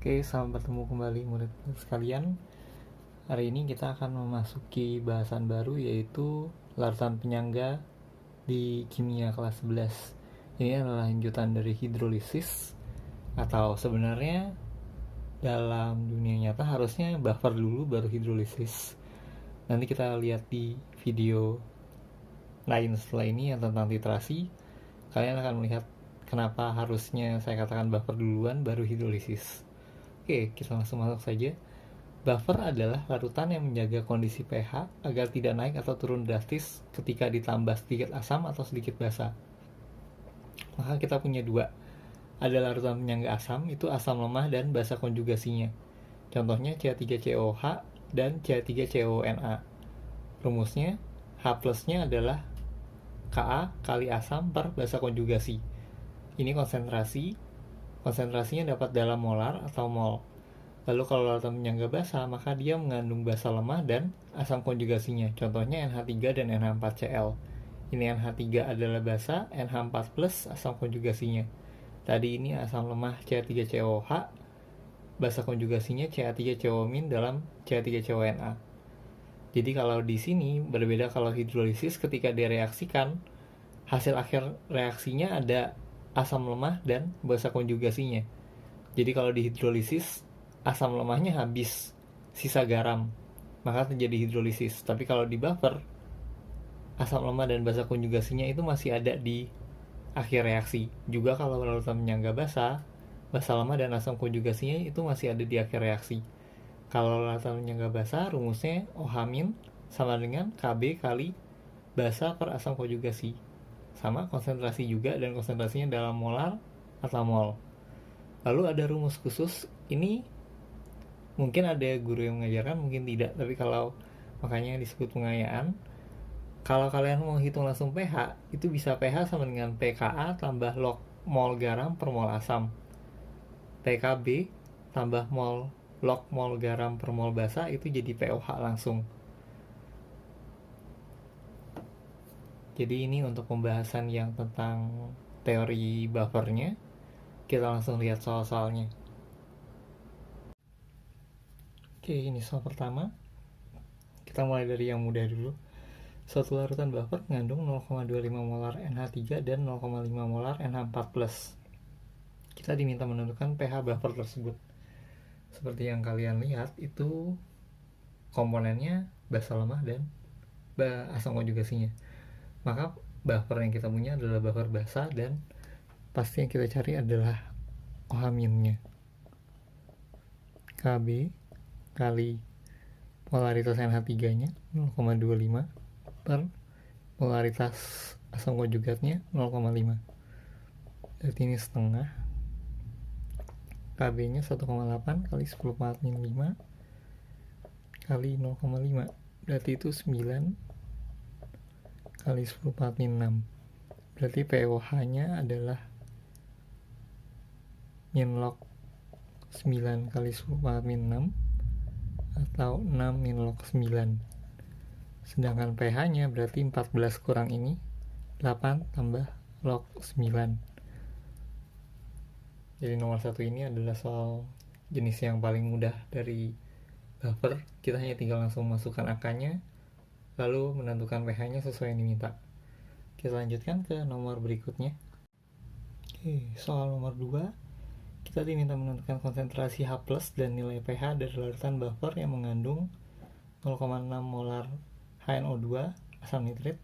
Oke, selamat bertemu kembali murid-murid sekalian. Hari ini kita akan memasuki bahasan baru, yaitu larutan penyangga di kimia kelas 11. Ini adalah lanjutan dari hidrolisis, atau sebenarnya dalam dunia nyata harusnya buffer dulu baru hidrolisis. Nanti kita lihat di video lain setelah ini yang tentang titrasi. Kalian akan melihat kenapa harusnya saya katakan buffer duluan baru hidrolisis. Oke, kita langsung masuk saja. Buffer adalah larutan yang menjaga kondisi pH agar tidak naik atau turun drastis ketika ditambah sedikit asam atau sedikit basa. Maka kita punya dua. Ada larutan penyangga asam, itu asam lemah dan basa konjugasinya. Contohnya CH3COH dan CH3CONa. Rumusnya, H plusnya adalah Ka kali asam per basa konjugasi. Ini konsentrasinya dapat dalam molar atau mol. Lalu kalau larutan penyangga basa, maka dia mengandung basa lemah dan asam konjugasinya. Contohnya NH3 dan NH4Cl. Ini NH3 adalah basa, NH4 plus asam konjugasinya. Tadi ini asam lemah CH3COH, basa konjugasinya CH3COmin dalam CH3CONa. Jadi kalau di sini berbeda kalau hidrolisis, ketika direaksikan, hasil akhir reaksinya ada asam lemah dan basa konjugasinya. Jadi kalau di hidrolisis, asam lemahnya habis, sisa garam, maka terjadi hidrolisis. Tapi kalau di buffer, asam lemah dan basa konjugasinya itu masih ada di akhir reaksi. Juga kalau larutan penyangga basa lemah dan asam konjugasinya itu masih ada di akhir reaksi. Kalau larutan penyangga basa, rumusnya OH- sama dengan Kb kali basa per asam konjugasi. Sama konsentrasi juga, dan konsentrasinya dalam molar atau mol. Lalu ada rumus khusus, ini mungkin ada guru yang mengajarkan, mungkin tidak, tapi kalau makanya disebut pengayaan. Kalau kalian mau hitung langsung pH, itu bisa pH sama dengan pKa tambah log mol garam per mol asam, pKb tambah log mol garam per mol basa, itu jadi pOH langsung. Jadi ini untuk pembahasan yang tentang teori buffernya. Kita langsung lihat soal-soalnya. Oke, ini soal pertama. Kita mulai dari yang mudah dulu. Suatu larutan buffer mengandung 0,25 molar NH3 dan 0,5 molar NH4+. Kita diminta menentukan pH buffer tersebut. Seperti yang kalian lihat, itu komponennya basa lemah dan asam konjugasinya. Maka buffer yang kita punya adalah buffer basa, dan pasti yang kita cari adalah OH-nya. Kb kali polaritas NH3-nya 0,25 per polaritas asam konjugatnya 0,5. Berarti ini setengah. Kb-nya 1,8 kali 10 pangkat min 5 kali 0,5. Berarti itu 9 kali 10 pangkat min 6. Berarti pOH-nya adalah min log 9 kali 10 pangkat min 6 atau 6 min log 9. Sedangkan pH-nya berarti 14 kurang ini 8 tambah log 9. Jadi nomor 1 ini adalah soal jenis yang paling mudah dari buffer. Kita hanya tinggal langsung masukkan angkanya, lalu menentukan pH-nya sesuai yang diminta. Kita lanjutkan ke nomor berikutnya. Oke, soal nomor 2, kita diminta menentukan konsentrasi H+ dan nilai pH dari larutan buffer yang mengandung 0,6 molar HNO2 asam nitrit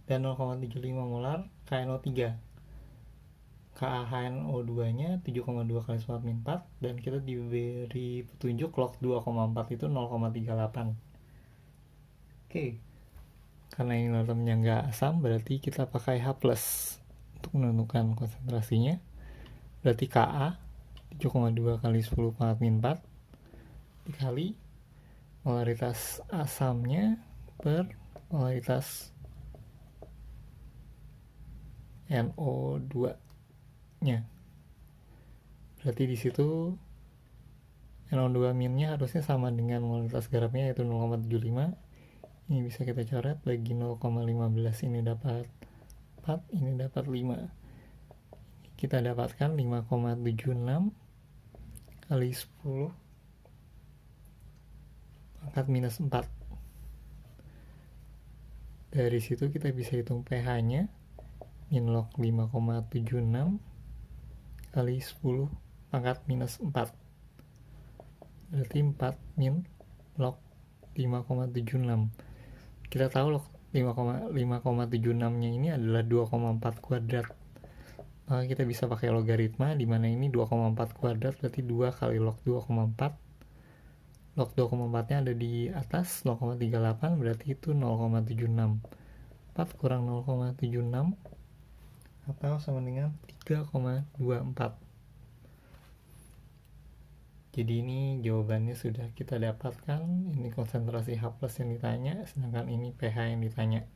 dan 0,75 molar KNO3. KaHNO2 nya 7,2 kali 10⁴, dan kita diberi petunjuk log 2,4 itu 0,38. Oke, karena ini larutan penyangga asam, berarti kita pakai H+ untuk menentukan konsentrasinya. Berarti Ka 7,2 kali 10⁴ dikali polaritas asamnya per polaritas NO2 nya. Berarti di situ NO2 minnya harusnya sama dengan polaritas garamnya, yaitu 0,75. Ini bisa kita coret, bagi 0,15 ini dapat 4, ini dapat 5. Kita dapatkan 5,76 kali 10 pangkat minus 4. Dari situ kita bisa hitung pH-nya, min log 5,76 kali 10 pangkat minus 4. Berarti 4 min log 5,76. Kita tahu log 5,76-nya ini adalah 2,4 kuadrat. Maka kita bisa pakai logaritma, di mana ini 2,4 kuadrat berarti 2 kali log 2,4. Log 2,4-nya ada di atas 0,38, berarti itu 0,76. 4 kurang 0,76 atau sama dengan 3,24. Jadi ini jawabannya sudah kita dapatkan. Ini konsentrasi H+ yang ditanya, sedangkan ini pH yang ditanya.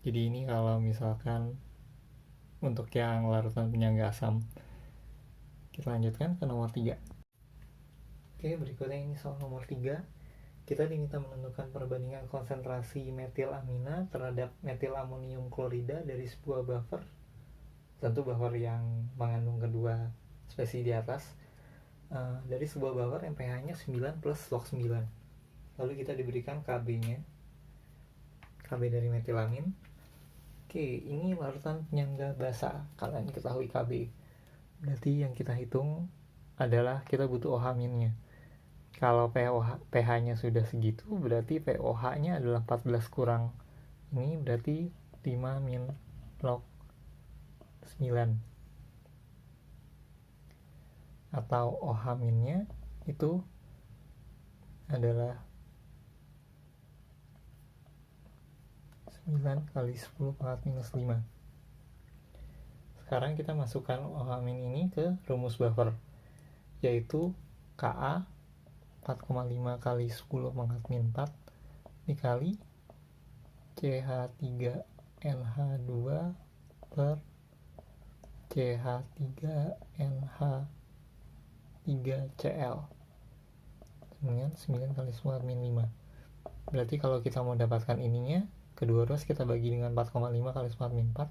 Jadi ini kalau misalkan untuk yang larutan penyangga asam. Kita lanjutkan ke nomor 3. Oke, berikutnya ini soal nomor 3. Kita diminta menentukan perbandingan konsentrasi metilamina terhadap metilamonium klorida dari sebuah buffer. Tentu buffer yang mengandung kedua spesies di atas. Dari sebuah buffer yang pH-nya 9 plus log 9. Lalu kita diberikan KB-nya. KB dari metilamin. Oke, ini larutan penyangga basa. Kalian ketahui KB. Berarti yang kita hitung adalah kita butuh OH-nya. Kalau pH-nya sudah segitu, berarti pOH-nya adalah 14 kurang ini, berarti 5 min log 9. Atau OH-nya itu adalah 9 kali 10 pangkat minus 5. Sekarang kita masukkan OH- ini ke rumus buffer, yaitu Ka 4,5 kali 10 pangkat min 4 dikali CH3NH2 per CH3NH3Cl dengan 9 kali 10 min 5. Berarti kalau kita mau dapatkan ininya, kedua ruas kita bagi dengan 4,5 kali 10 min 4.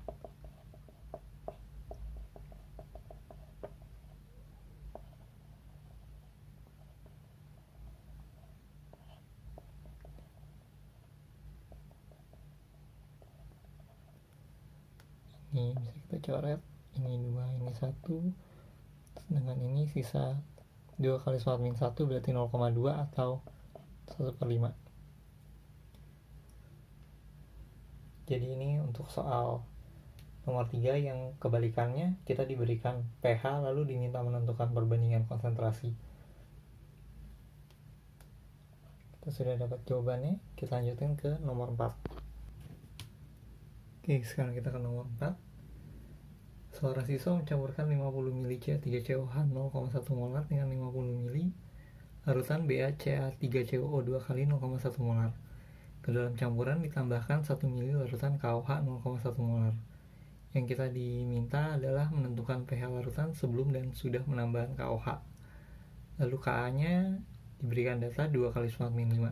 Ini bisa kita coret, ini 2, ini 1, sedangkan ini sisa 2 kali 10 min 1 berarti 0,2 atau 1/5. Jadi ini untuk soal nomor 3 yang kebalikannya, kita diberikan pH lalu diminta menentukan perbandingan konsentrasi. Kita sudah dapat jawabannya, kita lanjutkan ke nomor 4. Oke, sekarang kita ke nomor 4. Seorang siswa mencampurkan 50 ml CH3COH 0,1 molar dengan 50 ml larutan BaCa3CO2 kali 0,1 molar. Ke dalam campuran ditambahkan 1 ml larutan KOH 0,1 molar. Yang kita diminta adalah menentukan pH larutan sebelum dan sudah menambahkan KOH. Lalu Ka-nya diberikan data 2 kali 10 min 5.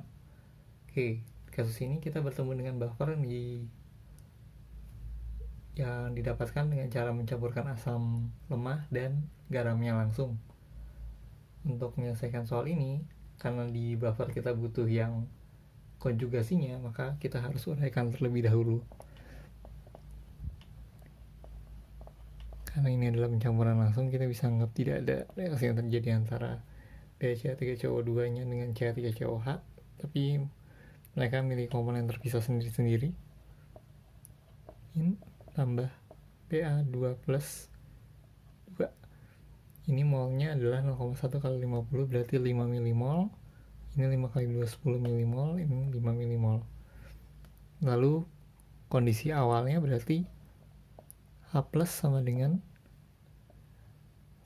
Oke, kasus ini kita bertemu dengan buffer yang didapatkan dengan cara mencampurkan asam lemah dan garamnya langsung. Untuk menyelesaikan soal ini, karena di buffer kita butuh yang konjugasinya, maka kita harus uraikan terlebih dahulu. Karena ini adalah pencampuran langsung, kita bisa anggap tidak ada reaksi yang terjadi antara CH3CO2-nya dengan CH3COH, tapi mereka memiliki komponen terpisah sendiri-sendiri. Ini tambah Ba2 plus 2. Ini molnya adalah 0,1 kali 50 berarti 5 milimol. Ini 5 kali 2 10 milimol, ini 5 milimol. Lalu kondisi awalnya berarti H+ sama dengan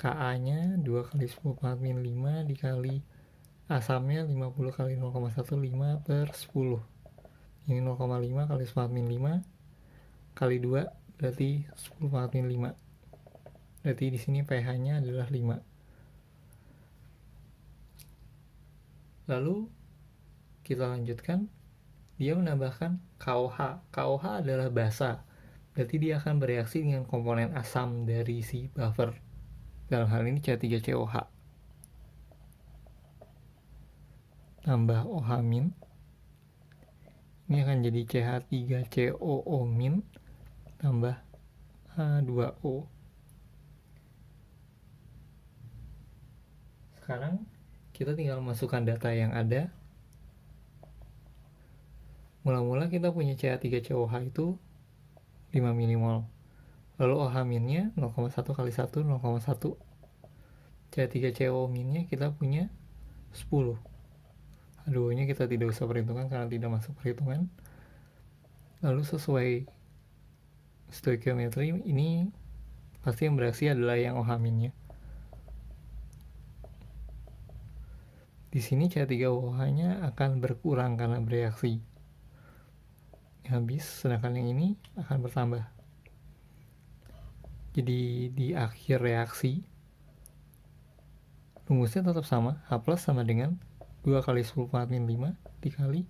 Ka-nya 2 kali 10 pangkat min 5 dikali asamnya 50 kali 0,1 5 per 10. Ini 0,5 kali 10 min 5 kali 2 berarti 10 pangkat min 5. Berarti di sini pH-nya adalah 5. Lalu kita lanjutkan, dia menambahkan KOH. KOH adalah basa. berarti dia akan bereaksi dengan komponen asam dari si buffer, dalam hal ini CH3COH tambah OH-, ini akan jadi CH3COO- tambah H2O. Sekarang kita tinggal masukkan data yang ada. Mula-mula kita punya CH3COH itu 5 mmol. Lalu OH-nya 0,1 kali 1 0,1. CH3COO- kita punya 10. H2O-nya kita tidak usah perhitungkan karena tidak masuk perhitungan. Lalu sesuai stoikiometri, ini pasti yang bereaksi adalah yang OH-nya. Di sini CH3OH-nya akan berkurang karena bereaksi habis, sedangkan yang ini akan bertambah. Jadi di akhir reaksi rumusnya tetap sama, H plus sama dengan 2 kali 10⁻⁵ dikali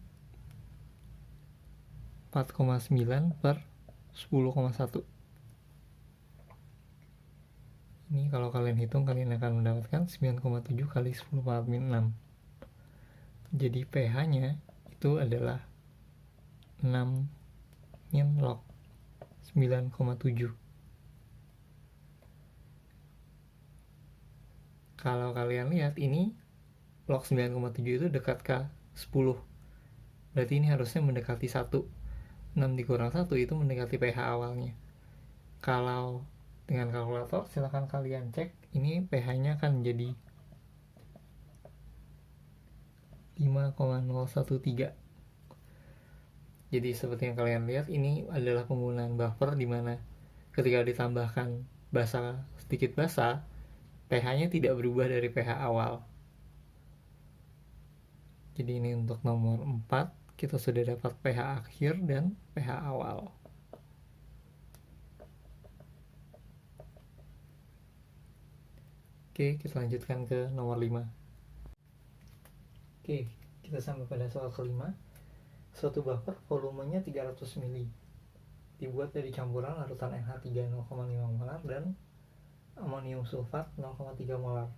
4,9 per 10,1. Ini kalau kalian hitung, kalian akan mendapatkan 9,7 kali 10⁻⁶. Jadi pH-nya itu adalah 6 min log 9,7. Kalau kalian lihat ini log 9,7 itu dekat ke 10. Berarti ini harusnya mendekati 1. 6 dikurang 1 itu mendekati pH awalnya. Kalau dengan kalkulator silahkan kalian cek, ini pH-nya akan menjadi 5,013. Jadi seperti yang kalian lihat, ini adalah penggunaan buffer di mana ketika ditambahkan sedikit basa, pH-nya tidak berubah dari pH awal. Jadi ini untuk nomor 4, kita sudah dapat pH akhir dan pH awal. Oke, kita lanjutkan ke nomor 5. Oke, kita sampai pada soal kelima. Suatu buffer volumenya 300 ml dibuat dari campuran larutan NH3 0,5 molar dan amonium sulfat 0,3 molar.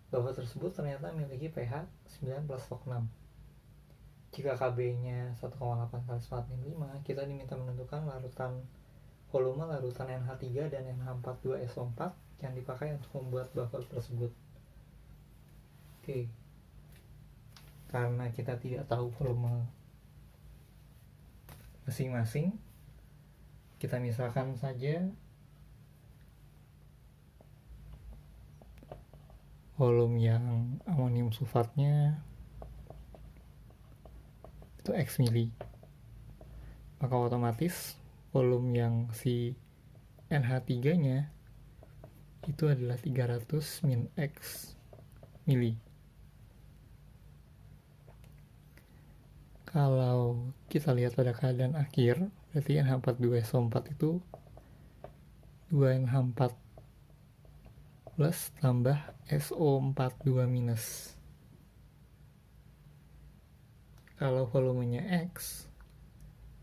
Buffer tersebut ternyata memiliki pH 9 plus log 6. Jika Kb-nya 1,8 kali 4/5, kita diminta menentukan volume larutan NH3 dan NH42SO4 yang dipakai untuk membuat buffer tersebut. Oke. Karena kita tidak tahu volume masing-masing, kita misalkan saja volume yang amonium sulfatnya itu X mili, maka otomatis volume yang si NH3 nya itu adalah 300 min X mili. Kalau kita lihat pada keadaan akhir, berarti NH42SO4 itu 2NH4 plus tambah SO42 minus. Kalau volumenya X,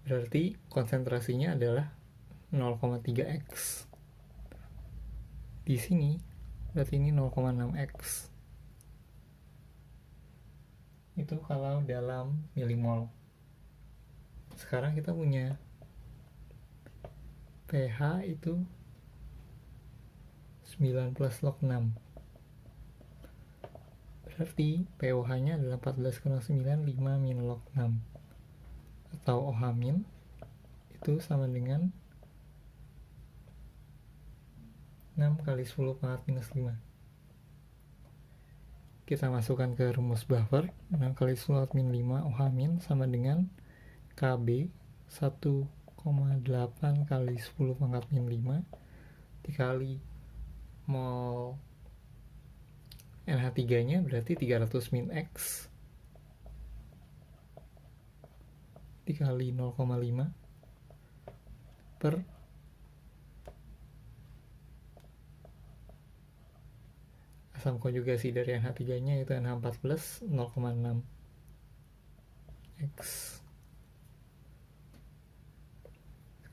berarti konsentrasinya adalah 0,3X. Di sini, berarti ini 0,6X. Itu kalau dalam milimol. Sekarang kita punya pH itu 9 plus log 6. Berarti pOH-nya adalah 14,9 5 min log 6. Atau OH min itu sama dengan 6 kali 10 pangkat minus 5. Kita masukkan ke rumus buffer, 6 kali 10 min 5 OH min sama dengan KB 1,8 kali 10 pangkat min 5 dikali mol NH3 nya berarti 300 min X dikali 0,5 per asam konjugasi dari NH3 nya itu NH4 plus 0,6 X.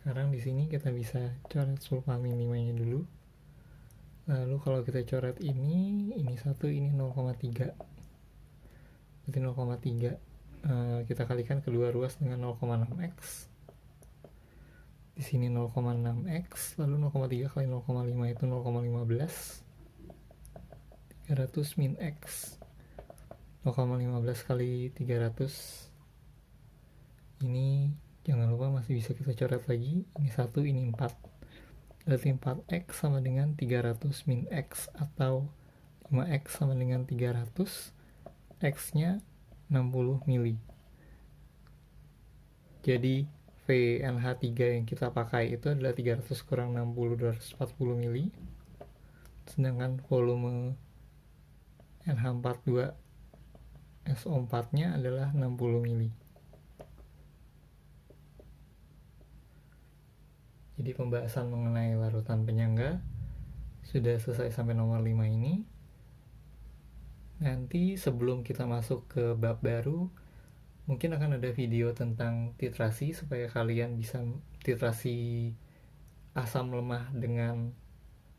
Sekarang di sini kita bisa coret sulfa minimanya dulu. Lalu kalau kita coret ini 1, ini 0,3. Berarti 0,3 kita kalikan kedua ruas dengan 0,6x. Di sini 0,6x, lalu 0,3 kali 0,5 itu 0,15. 300 min x. 0,15 kali 300. Ini jangan lupa masih bisa kita coret lagi. Ini 1, ini 4. Berarti 4x sama dengan 300 min x, atau 5x sama dengan 300. X-nya 60 mili. Jadi VNH3 yang kita pakai itu adalah 300 kurang 60, 240 mili. Sedangkan volume NH42 SO4 nya adalah 60 mili. Jadi pembahasan mengenai larutan penyangga sudah selesai sampai nomor 5 ini. Nanti sebelum kita masuk ke bab baru, mungkin akan ada video tentang titrasi supaya kalian bisa titrasi asam lemah dengan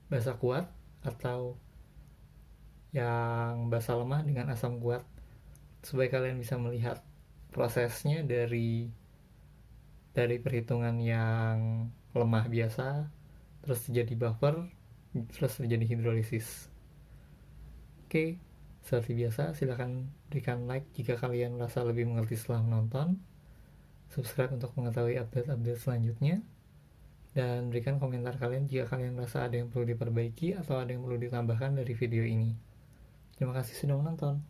basa kuat, atau yang basa lemah dengan asam kuat, supaya kalian bisa melihat prosesnya dari perhitungan yang lemah biasa, terus terjadi buffer, terus terjadi hidrolisis. Oke, seperti biasa silahkan berikan like jika kalian merasa lebih mengerti setelah menonton, subscribe untuk mengetahui update-update selanjutnya, dan berikan komentar kalian jika kalian merasa ada yang perlu diperbaiki atau ada yang perlu ditambahkan dari video ini. Terima kasih sudah menonton.